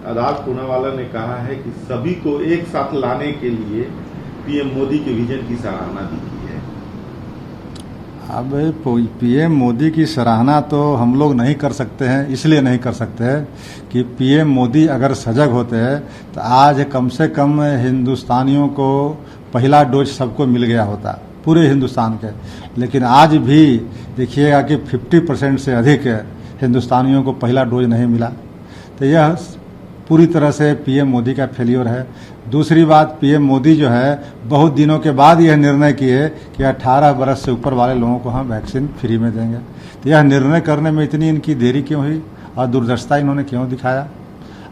आदाब पूनावाला ने कहा है कि सभी को एक साथ लाने के लिए पीएम मोदी के विजन की सराहना दी है। अब पीएम मोदी की सराहना तो हम लोग नहीं कर सकते हैं, इसलिए नहीं कर सकते हैं कि पीएम मोदी अगर सजग होते हैं तो आज कम से कम हिंदुस्तानियों को पहला डोज सबको मिल गया होता, पूरे हिंदुस्तान के। लेकिन आज भी देखिएगा कि 50% से अधिक हिंदुस्तानियों को पहला डोज नहीं मिला। तो यह पूरी तरह से पीएम मोदी का फेलियर है। दूसरी बात, पीएम मोदी जो है बहुत दिनों के बाद यह निर्णय किए कि 18 बरस से ऊपर वाले लोगों को हम वैक्सीन फ्री में देंगे। तो यह निर्णय करने में इतनी इनकी देरी क्यों हुई और दूरदर्शिता इन्होंने क्यों दिखाया?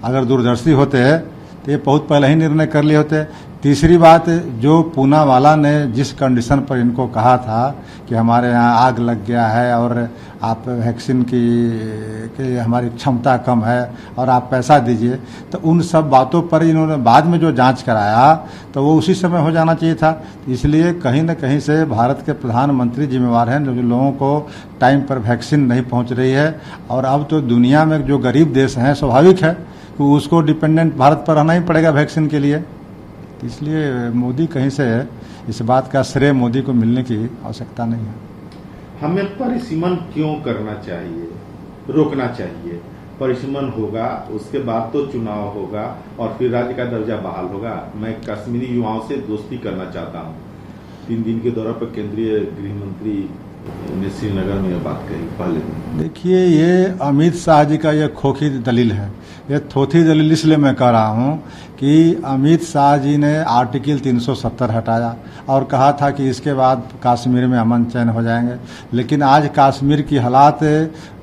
अगर दूरदर्शी होते हैं तो ये बहुत पहले ही निर्णय कर लिए होते। तीसरी बात, जो पूनावाला ने जिस कंडीशन पर इनको कहा था कि हमारे यहाँ आग लग गया है और आप वैक्सीन की हमारी क्षमता कम है और आप पैसा दीजिए, तो उन सब बातों पर इन्होंने बाद में जो जांच कराया तो वो उसी समय हो जाना चाहिए था। इसलिए कहीं न कहीं से भारत के प्रधानमंत्री जिम्मेवार हैं, जो लोगों को टाइम पर वैक्सीन नहीं पहुँच रही है। और अब तो दुनिया में जो गरीब देश हैं, स्वाभाविक है कि उसको डिपेंडेंट भारत पर रहना ही पड़ेगा वैक्सीन के लिए। इसलिए मोदी कहीं से इस बात का श्रेय मोदी को मिलने की आवश्यकता नहीं है। हमें परिसीमन क्यों करना चाहिए, रोकना चाहिए? परिसीमन होगा, उसके बाद तो चुनाव होगा और फिर राज्य का दर्जा बहाल होगा। मैं कश्मीरी युवाओं से दोस्ती करना चाहता हूँ। 3 दिन के दौरे पर केंद्रीय गृह मंत्री ने श्रीनगर में यह बात कही पहले दिन। देखिए, ये अमित शाह जी का यह खोखी दलील है। ये थोथी दलील इसलिए मैं कह रहा हूँ कि अमित शाह जी ने आर्टिकल 370 हटाया और कहा था कि इसके बाद कश्मीर में अमन चैन हो जाएंगे। लेकिन आज कश्मीर की हालात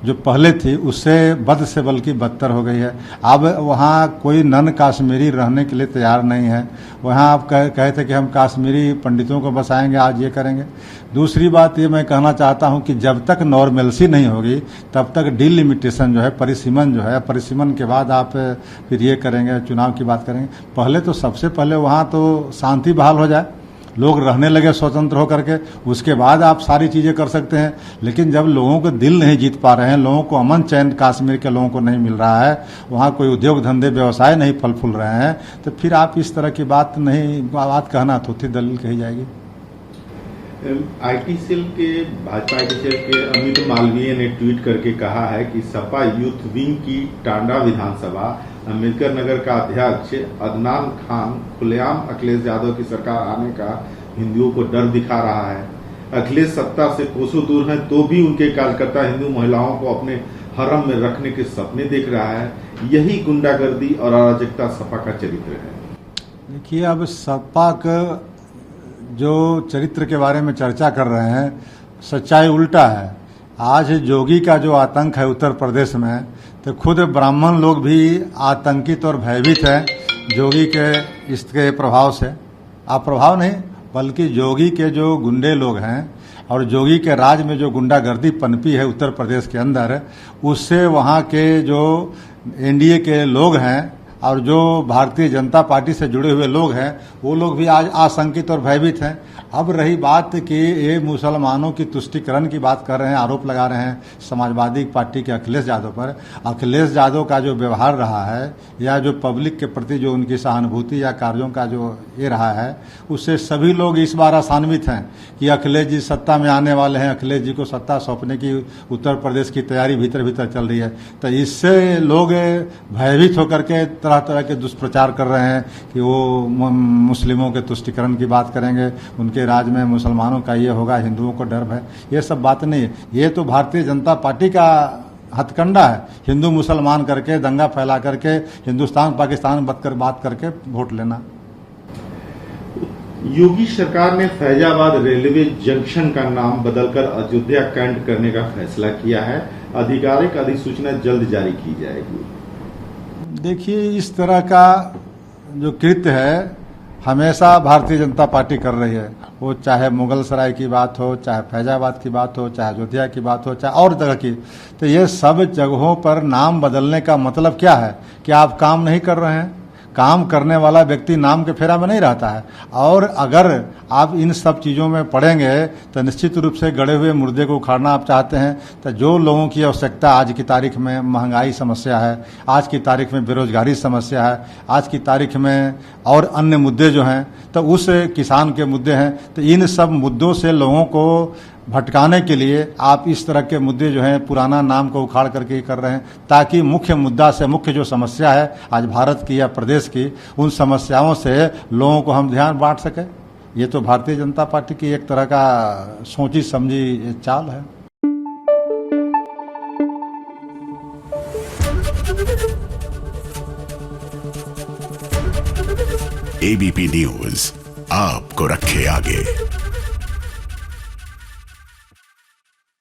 जो पहले थी उससे बद से बल्कि बदतर हो गई है। अब वहाँ कोई नन कश्मीरी रहने के लिए तैयार नहीं है। वहाँ आप कहे थे कि हम कश्मीरी पंडितों को बसाएंगे, आज ये करेंगे। दूसरी बात ये मैं कहना चाहता हूँ कि जब तक नॉर्मलसी नहीं होगी तब तक डिलिमिटेशन जो है, परिसीमन जो है, परिसीमन के बाद आप फिर ये करेंगे, चुनाव की बात करेंगे। पहले तो सबसे पहले वहाँ तो शांति बहाल हो जाए, लोग रहने लगे स्वतंत्र होकर के, उसके बाद आप सारी चीज़ें कर सकते हैं। लेकिन जब लोगों को दिल नहीं जीत पा रहे हैं, लोगों को अमन चैन कश्मीर के लोगों को नहीं मिल रहा है, वहाँ कोई उद्योग धंधे व्यवसाय नहीं फल फूल रहे हैं, तो फिर आप इस तरह की बात कहना थोथी दलील कही जाएगी। आईटी सेल के भाजपा आईटी सेल के अमित मालवीय ने ट्वीट करके कहा है कि सपा यूथ विंग की टांडा विधानसभा अम्बेडकर नगर का अध्यक्ष अदनान खान खुलेआम अखिलेश यादव की सरकार आने का हिंदुओं को डर दिखा रहा है। अखिलेश सत्ता से कोसों दूर हैं तो भी उनके कार्यकर्ता हिंदू महिलाओं को अपने हरम में रखने के सपने देख रहा है। यही गुंडागर्दी और अराजकता सपा का चरित्र है। देखिए, अब सपा का जो चरित्र के बारे में चर्चा कर रहे हैं, सच्चाई उल्टा है। आज जोगी का जो आतंक है उत्तर प्रदेश में, तो खुद ब्राह्मण लोग भी आतंकित और भयभीत हैं जोगी के इसके प्रभाव से। आप प्रभाव नहीं बल्कि जोगी के जो गुंडे लोग हैं और जोगी के राज में जो गुंडागर्दी पनपी है उत्तर प्रदेश के अंदर, उससे वहाँ के जो एनडीए के लोग हैं और जो भारतीय जनता पार्टी से जुड़े हुए लोग हैं, वो लोग भी आज आशंकित और भयभीत हैं। अब रही बात कि ये मुसलमानों की तुष्टीकरण की बात कर रहे हैं, आरोप लगा रहे हैं समाजवादी पार्टी के अखिलेश यादव पर। अखिलेश यादव का जो व्यवहार रहा है या जो पब्लिक के प्रति जो उनकी सहानुभूति या कार्यों का जो ये रहा है, उससे सभी लोग इस बार आशान्वित हैं कि अखिलेश जी सत्ता में आने वाले हैं। अखिलेश जी को सत्ता सौंपने की उत्तर प्रदेश की तैयारी भीतर भीतर चल रही है। तो इससे लोग भयभीत होकर के तरह तरह के दुष्प्रचार कर रहे हैं कि वो मुस्लिमों के तुष्टीकरण की बात करेंगे, उनके राज में मुसलमानों का ये होगा, हिंदुओं को डर है। ये सब बात नहीं है। ये तो भारतीय जनता पार्टी का हथकंडा है, हिंदू मुसलमान करके दंगा फैला करके हिंदुस्तान पाकिस्तान बात करके वोट लेना। योगी सरकार ने फैजाबाद रेलवे जंक्शन का नाम बदलकर अयोध्या कैंट करने का फैसला किया है। आधिकारिक अधिसूचना जल्द जारी की जाएगी। देखिए, इस तरह का जो कृत्य है हमेशा भारतीय जनता पार्टी कर रही है। वो चाहे मुगल सराय की बात हो, चाहे फैजाबाद की बात हो, चाहे अयोध्या की बात हो, चाहे और जगह की। तो ये सब जगहों पर नाम बदलने का मतलब क्या है कि आप काम नहीं कर रहे हैं। काम करने वाला व्यक्ति नाम के फेरा में नहीं रहता है। और अगर आप इन सब चीज़ों में पड़ेंगे तो निश्चित रूप से गड़े हुए मुर्दे को उखाड़ना आप चाहते हैं। तो जो लोगों की आवश्यकता आज की तारीख में महंगाई समस्या है, आज की तारीख में बेरोजगारी समस्या है, आज की तारीख में और अन्य मुद्दे जो हैं, तो उस किसान के मुद्दे हैं। तो इन सब मुद्दों से लोगों को भटकाने के लिए आप इस तरह के मुद्दे जो हैं पुराना नाम को उखाड़ करके कर रहे हैं, ताकि मुख्य मुद्दा से मुख्य जो समस्या है आज भारत की या प्रदेश की, उन समस्याओं से लोगों को हम ध्यान बांट सकें। ये तो भारतीय जनता पार्टी की एक तरह का सोची समझी चाल है। एबीपी न्यूज आपको रखे आगे।